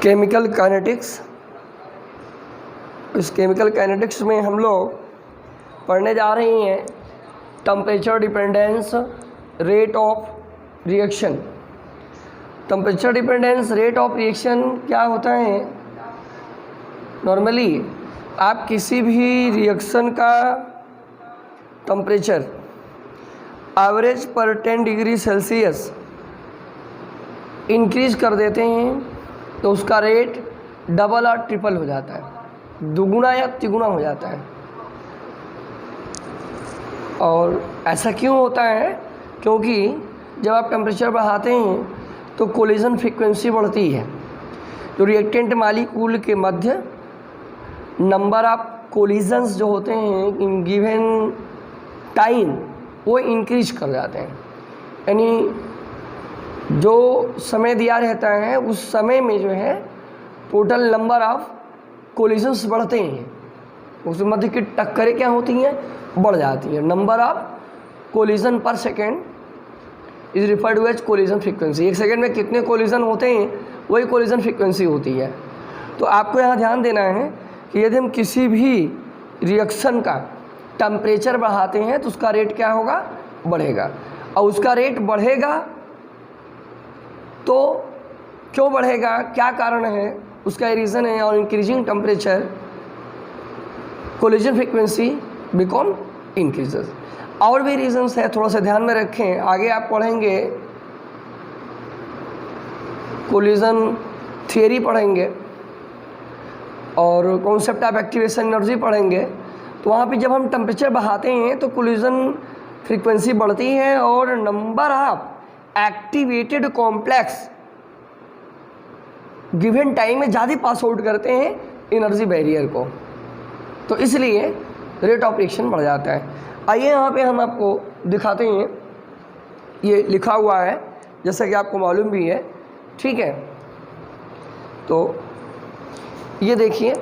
Chemical kinetics. इस chemical kinetics में हम लोग पढ़ने जा रहे हैं temperature dependence rate of reaction. Temperature dependence rate of reaction क्या होता है? नॉर्मली आप किसी भी रिएक्शन का टेम्परेचर एवरेज पर 10 डिग्री सेल्सियस इंक्रीज कर देते हैं तो उसका रेट डबल और ट्रिपल हो जाता है, दुगुना या तिगुना हो जाता है। और ऐसा क्यों होता है? क्योंकि जब आप टेम्परेचर बढ़ाते हैं तो कोलिजन फ्रीक्वेंसी बढ़ती है, तो रिएक्टेंट मालिक्यूल के मध्य नंबर ऑफ कोलिजन्स जो होते हैं इन गिवन टाइम वो इंक्रीज कर जाते हैं। यानी जो समय दिया रहता है उस समय में जो है टोटल नंबर ऑफ कोलिजन्स बढ़ते हैं, उस मध्य की टक्करें क्या होती हैं? बढ़ जाती हैं। Number of collision per second is referred to as collision frequency. एक सेकेंड में कितने कोलिजन होते हैं वही कोलिजन फ्रीक्वेंसी होती है। तो आपको यहाँ ध्यान देना है कि यदि हम किसी भी रिएक्शन का टेम्परेचर बढ़ाते हैं तो उसका रेट क्या होगा? बढ़ेगा। और उसका रेट बढ़ेगा तो क्यों बढ़ेगा, क्या कारण है, उसका रीज़न है। और increasing temperature collision frequency become increases. और भी रीजंस है, थोड़ा सा ध्यान में रखें। आगे आप पढ़ेंगे कोलिजन थियरी पढ़ेंगे और कॉन्सेप्ट ऑफ एक्टिवेशन एनर्जी पढ़ेंगे। तो वहाँ पे जब हम टेम्परेचर बढ़ाते हैं तो कोलिजन फ्रीक्वेंसी बढ़ती है और number of activated complex given time में ज़्यादा पास आउट करते हैं एनर्जी बैरियर को, तो इसलिए रेट ऑफ रिएक्शन बढ़ जाता है। आइए यहाँ पे हम आपको दिखाते हैं, ये लिखा हुआ है जैसा कि आपको मालूम भी है, ठीक है। तो ये देखिए,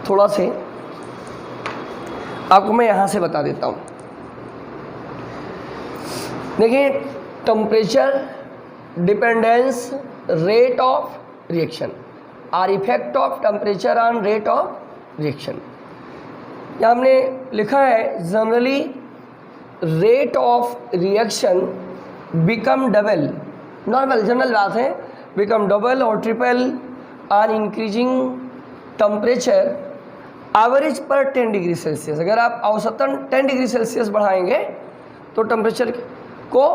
थोड़ा से आपको मैं यहाँ से बता देता हूँ। देखिए, temperature dependence rate of reaction और effect of temperature on rate of reaction. यहाँ हमने लिखा है generally rate of reaction become double, normal general बात है, बिकम डबल और triple on increasing temperature average पर 10 डिग्री सेल्सियस। अगर आप औसतन 10 डिग्री सेल्सियस बढ़ाएंगे तो टेम्परेचर को,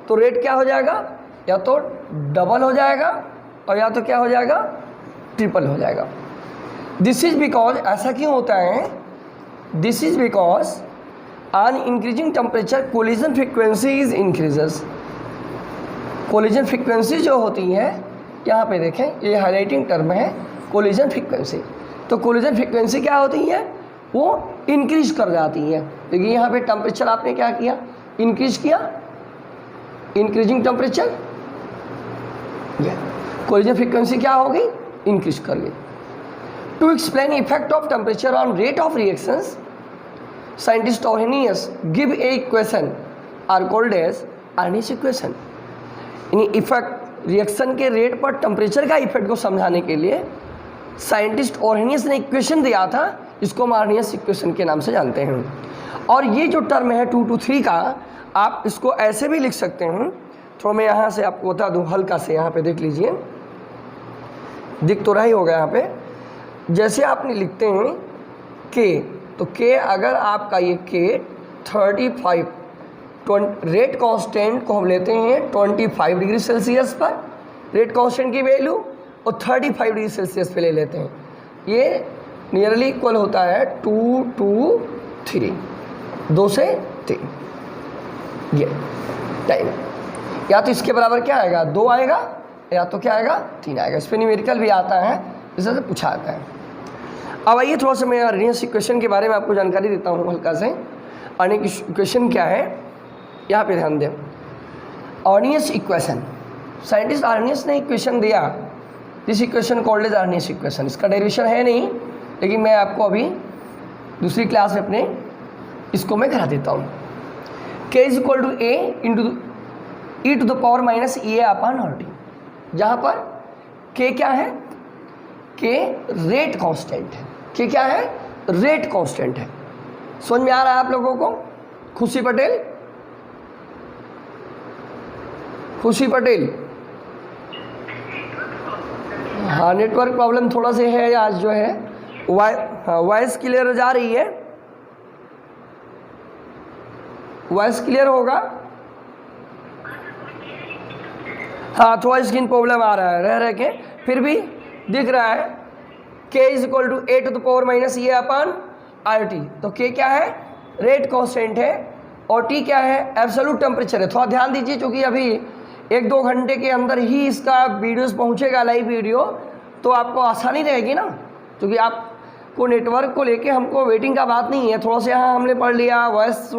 तो रेट क्या हो जाएगा? या तो डबल हो जाएगा और या तो क्या हो जाएगा? ट्रिपल हो जाएगा। दिस इज बिकॉज, ऐसा क्यों होता है? This is because on increasing temperature collision frequency is increases. Collision frequency जो होती है, यहाँ पे देखें, ये हाईलाइटिंग टर्म है कोलिजन फ्रीक्वेंसी। तो कोलिजन फ्रीक्वेंसी क्या होती है? वो इंक्रीज कर जाती है। देखिए यहाँ पे टेम्परेचर आपने क्या किया? इंक्रीज किया, इंक्रीजिंग टेम्परेचर, कोलिजन फ्रीक्वेंसी क्या होगी? इंक्रीज कर गई। To explain effect of temperature on rate of reactions, scientist Arrhenius give a equation are called as Arrhenius equation. यानी इफेक्ट, रिएक्शन के रेट पर टेम्परेचर का इफेक्ट को समझाने के लिए साइंटिस्ट ऑर्हेनियस ने इक्वेशन दिया था, इसको हम अर्नियस इक्वेशन के नाम से जानते हैं। और ये जो टर्म है 2 to 3 का, आप इसको ऐसे भी लिख सकते हैं। थोड़ा मैं यहाँ से आपको बता दूँ हल्का से, यहाँ पे देख लीजिए, दिख तो रहा ही होगा यहाँ पे। जैसे आपने लिखते हैं के, तो के अगर आपका ये के 35 रेट कांस्टेंट को हम लेते हैं 25 डिग्री सेल्सियस पर, रेट कांस्टेंट की वैल्यू, और 35 डिग्री सेल्सियस पे ले लेते हैं, ये नियरली इक्वल होता है 2 to 3, 2 से 3 ये टाइम। या तो इसके बराबर क्या आएगा? 2 आएगा, या तो क्या आएगा? 3 आएगा। इस पर न्यूमेरिकल भी आता है, इसे पूछा आता है। अब आइए थोड़ा सा मैं अर्नियस इक्वेशन के बारे में आपको जानकारी देता हूँ हल्का से। अर्नियस इक्वेशन क्या है, यहाँ पे ध्यान दें। अर्नियस इक्वेशन, साइंटिस्ट अर्नियस ने इक्वेशन दिया, this equation called as Arrhenius equation. इसका डेरिवेशन है नहीं, लेकिन मैं आपको अभी दूसरी क्लास में अपने इसको मैं करा देता हूँ। k is equal to A into e to the power minus A upon R T, जहाँ पर के क्या है, के रेट कांस्टेंट है, के क्या है, रेट कांस्टेंट है। समझ में आ रहा है आप लोगों को? खुशी पटेल, खुशी पटेल, हाँ नेटवर्क प्रॉब्लम थोड़ा सा है आज जो है, वॉइस क्लियर जा रही है, वॉइस क्लियर होगा? हाँ थोड़ा स्क्रीन प्रॉब्लम आ रहा है, रह के फिर भी दिख रहा है। k is equal to a to the power minus E upon R T. तो k क्या है, रेट कांस्टेंट है, और t क्या है, एब्सोल्यूट टेम्परेचर है। थोड़ा ध्यान दीजिए क्योंकि अभी 1-2 घंटे के अंदर ही इसका वीडियोस पहुंचेगा, लाइव वीडियो, तो आपको आसानी रहेगी ना, क्योंकि आपको नेटवर्क को लेके हमको वेटिंग का बात नहीं है। थोड़ा सा यहाँ हमने पढ़ लिया, वॉइस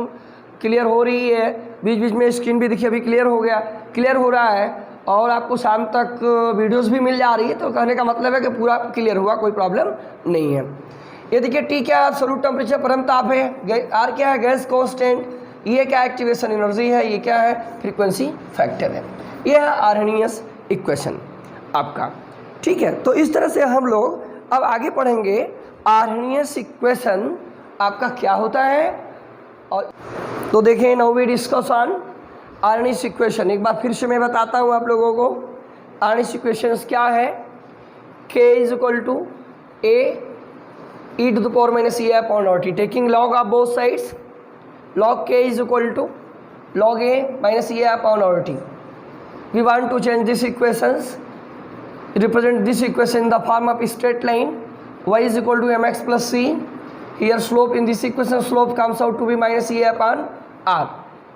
क्लियर हो रही है, बीच बीच में स्क्रीन भी देखिए अभी क्लियर हो गया, क्लियर हो रहा है, और आपको शाम तक वीडियोस भी मिल जा रही है। तो कहने का मतलब है कि पूरा क्लियर हुआ, कोई प्रॉब्लम नहीं है। ये देखिए टी क्या है, एब्सोल्यूट टेम्परेचर, परम ताप है, आर क्या है, गैस कांस्टेंट, ये क्या एक्टिवेशन एनर्जी है, ये क्या है, फ्रीक्वेंसी फैक्टर है। ये है आर्हेनियस इक्वेशन आपका, ठीक है। तो इस तरह से हम लोग अब आगे पढ़ेंगे आर्हेनियस इक्वेशन आपका क्या होता है। और तो देखें, now we discuss on Arrhenius equation. एक बार फिर से मैं बताता हूँ आप लोगों को आर्हेनियस इक्वेशंस क्या है। k is equal to a e to the power minus e upon r t, taking log of both sides, log k is equal to log a minus e upon r t। We want to change this equations, represent this equation in the form of straight line, y is equal to mx plus c. Here slope in this equation, slope comes out to be minus e upon r.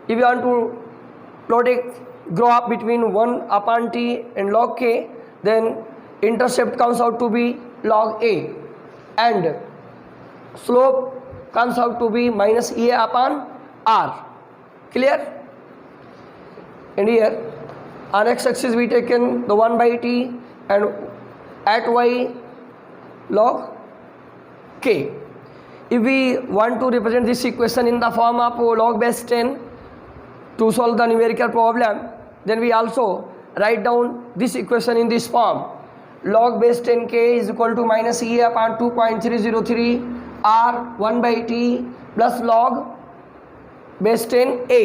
If you want to plot a graph between 1 upon t and log k, then intercept comes out to be log a and slope comes out to be minus e upon r. Clear? And here on x-axis we taken the 1 by t and at y log k. If we want to represent this equation in the form of log base 10 to solve the numerical problem, then we also write down this equation in this form. Log base 10k is equal to minus e upon 2.303 r 1 by t plus log base 10a.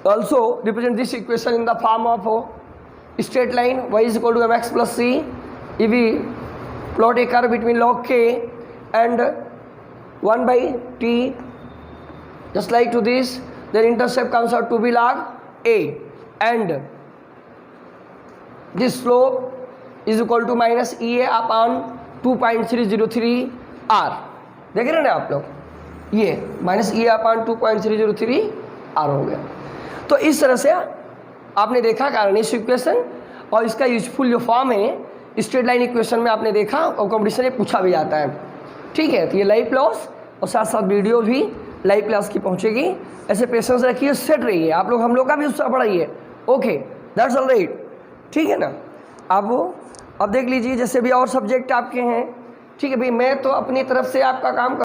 Also represent this equation in the form of straight line, y is equal to mx plus c. If we plot a curve between log k and 1 by t, just like to this, then intercept comes out to be log a and this slope is equal to minus ea upon 2.303 r. देख रहे हैं ना आप लोग, ये minus ई upon 2.303 r हो गया। तो इस तरह से आपने देखा आर्हेनियस इक्वेशन, और इसका यूजफुल जो फॉर्म है स्ट्रेट लाइन इक्वेशन में आपने देखा, और कॉम्पिटिशन में पूछा भी जाता है, ठीक है। तो ये लाइव क्लास और साथ साथ वीडियो भी लाइव क्लास की पहुंचेगी। ऐसे पेशेंस रखिए, सेट रहिए, आप लोग हम लोग का भी उत्साह बढ़ाइए। ओके, दैट्स ऑल राइट, ठीक है ना। अब देख लीजिए, जैसे भी और सब्जेक्ट आपके हैं, ठीक है भाई, मैं तो अपनी तरफ से आपका काम